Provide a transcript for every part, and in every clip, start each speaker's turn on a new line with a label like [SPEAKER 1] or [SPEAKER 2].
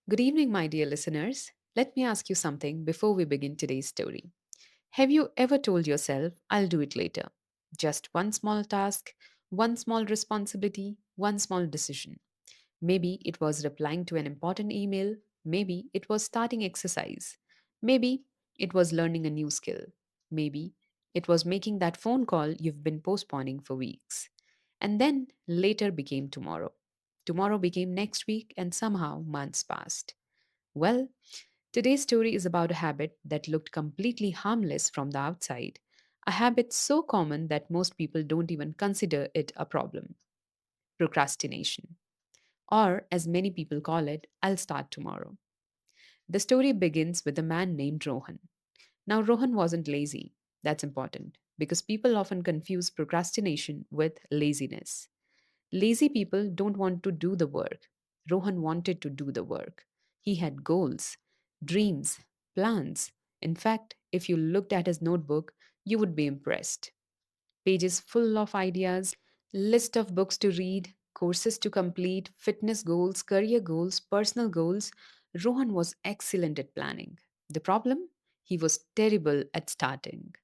[SPEAKER 1] Good evening, my dear listeners. Let me ask you something before we begin today's story. Have you ever told yourself, I'll do it later? Just one small task, one small responsibility, one small decision. Maybe it was replying to an important email. Maybe it was starting exercise. Maybe it was learning a new skill. Maybe it was making that phone call you've been postponing for weeks. And then later became tomorrow. Tomorrow became next week, and somehow months passed. Well, today's story is about a habit that looked completely harmless from the outside, a habit so common that most people don't even consider it a problem: procrastination. Or, as many people call it, I'll start tomorrow. The story begins with a man named Rohan. Now, Rohan wasn't lazy. That's important because people often confuse procrastination with laziness. Lazy people don't want to do the work. Rohan wanted to do the work. He had goals, dreams, plans. In fact, if you looked at his notebook, you would be impressed. Pages full of ideas, list of books to read, courses to complete, fitness goals, career goals, personal goals. Rohan was excellent at planning. The problem? He was terrible at starting.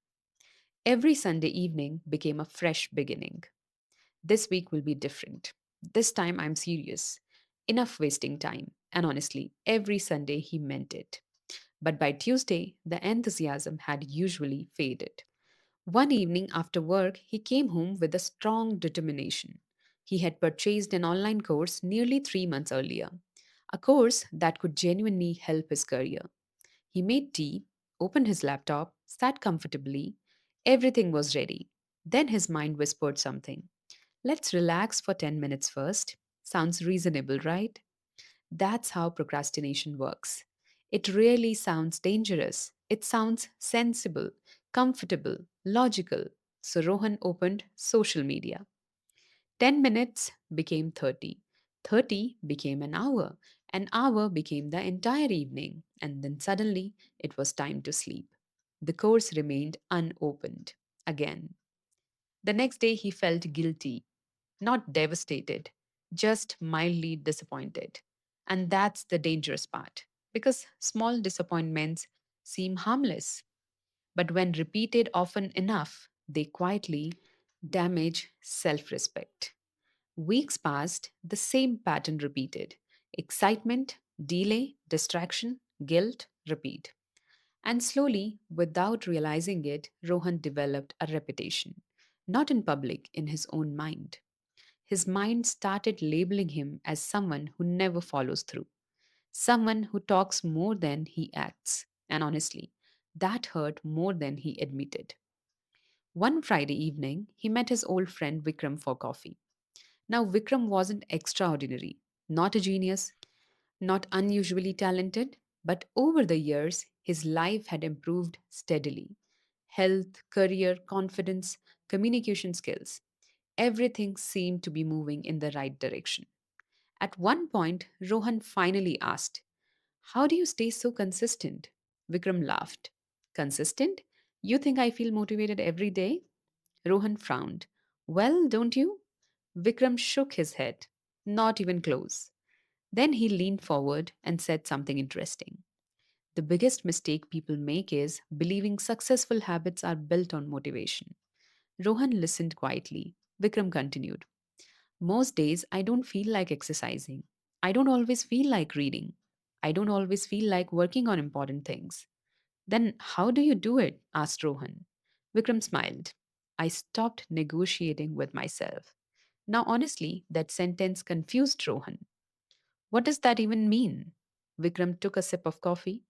[SPEAKER 1] Every Sunday evening became a fresh beginning. This week will be different. This time I'm serious. Enough wasting time. And honestly, every Sunday he meant it. But by Tuesday, the enthusiasm had usually faded. One evening after work, he came home with a strong determination. He had purchased an online course nearly 3 months earlier, a course that could genuinely help his career. He made tea, opened his laptop, sat comfortably. Everything was ready. Then his mind whispered something. Let's relax for 10 minutes first. Sounds reasonable, right? That's how procrastination works. It really sounds dangerous. It sounds sensible, comfortable, logical. So Rohan opened social media. 10 minutes became 30. 30 became an hour. An hour became the entire evening. And then suddenly it was time to sleep. The course remained unopened. Again. The next day he felt guilty, not devastated, just mildly disappointed. And that's the dangerous part, because small disappointments seem harmless, but when repeated often enough, they quietly damage self respect. Weeks passed, the same pattern repeated: excitement, delay, distraction, guilt, repeat. And slowly, without realizing it, Rohan developed a reputation, not in public, in his own mind. His mind started labeling him as someone who never follows through, someone who talks more than he acts. And honestly, that hurt more than he admitted. One Friday evening, he met his old friend Vikram for coffee. Now, Vikram wasn't extraordinary, not a genius, not unusually talented, but over the years, his life had improved steadily. Health, career, confidence, communication skills, everything seemed to be moving in the right direction. At one point, Rohan finally asked, How do you stay so consistent? Vikram laughed. Consistent? You think I feel motivated every day? Rohan frowned. Well, don't you? Vikram shook his head. Not even close. Then he leaned forward and said something interesting. The biggest mistake people make is believing successful habits are built on motivation. Rohan listened quietly. Vikram continued. Most days, I don't feel like exercising. I don't always feel like reading. I don't always feel like working on important things. Then, how do you do it? Asked Rohan. Vikram smiled. I stopped negotiating with myself. Now, honestly, that sentence confused Rohan. What does that even mean? Vikram took a sip of coffee.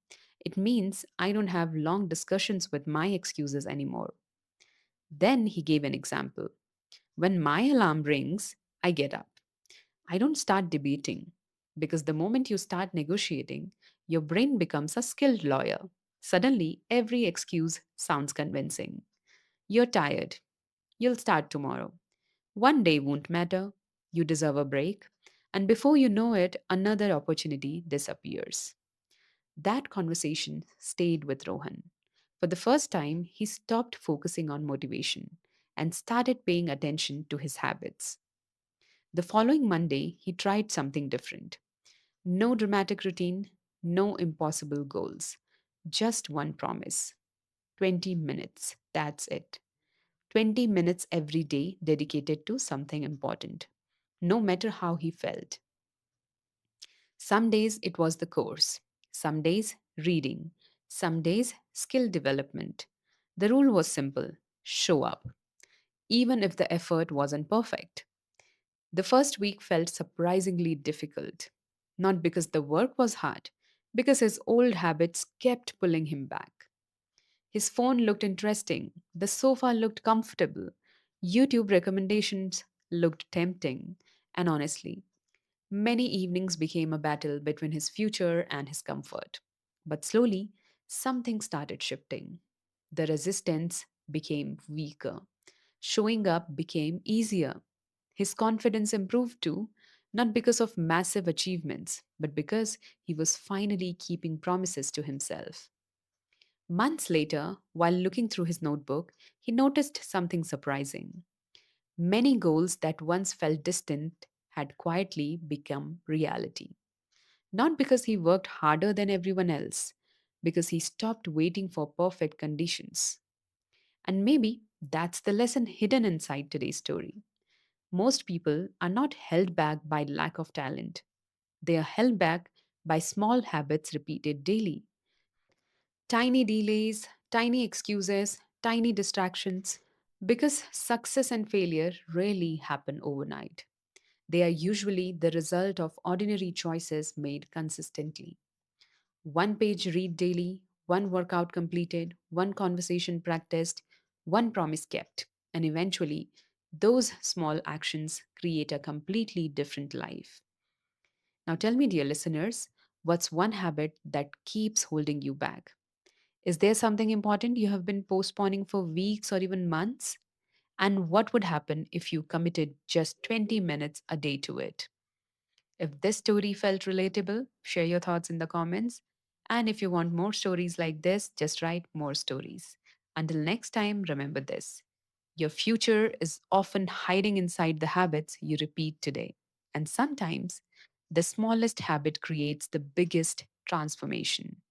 [SPEAKER 1] It means I don't have long discussions with my excuses anymore. Then he gave an example. When my alarm rings, I get up. I don't start debating because the moment you start negotiating, your brain becomes a skilled lawyer. Suddenly, every excuse sounds convincing. You're tired. You'll start tomorrow. One day won't matter. You deserve a break. And before you know it, another opportunity disappears. That conversation stayed with Rohan. For the first time, he stopped focusing on motivation and started paying attention to his habits. The following Monday, he tried something different. No dramatic routine, no impossible goals. Just one promise: 20 minutes. That's it. 20 minutes every day dedicated to something important, no matter how he felt. Some days it was the course, some days reading, some days skill development. The rule was simple: show up, even if the effort wasn't perfect. The first week felt surprisingly difficult, not because the work was hard, because his old habits kept pulling him back. His phone looked interesting, the sofa looked comfortable, YouTube recommendations looked tempting, and honestly, many evenings became a battle between his future and his comfort. But slowly, something started shifting. The resistance became weaker. Showing up became easier. His confidence improved too, not because of massive achievements, but because he was finally keeping promises to himself. Months later, while looking through his notebook, he noticed something surprising. Many goals that once felt distant had quietly become reality. Not because he worked harder than everyone else, because he stopped waiting for perfect conditions. And maybe that's the lesson hidden inside today's story. Most people are not held back by lack of talent, they are held back by small habits repeated daily. Tiny delays, tiny excuses, tiny distractions. Because success and failure rarely happen overnight. They are usually the result of ordinary choices made consistently. One page read daily, one workout completed, one conversation practiced, one promise kept. And eventually, those small actions create a completely different life. Now, tell me, dear listeners, what's one habit that keeps holding you back? Is there something important you have been postponing for weeks or even months? And what would happen if you committed just 20 minutes a day to it? If this story felt relatable, share your thoughts in the comments. And if you want more stories like this, just write more stories. Until next time, remember this: your future is often hiding inside the habits you repeat today. And sometimes the smallest habit creates the biggest transformation.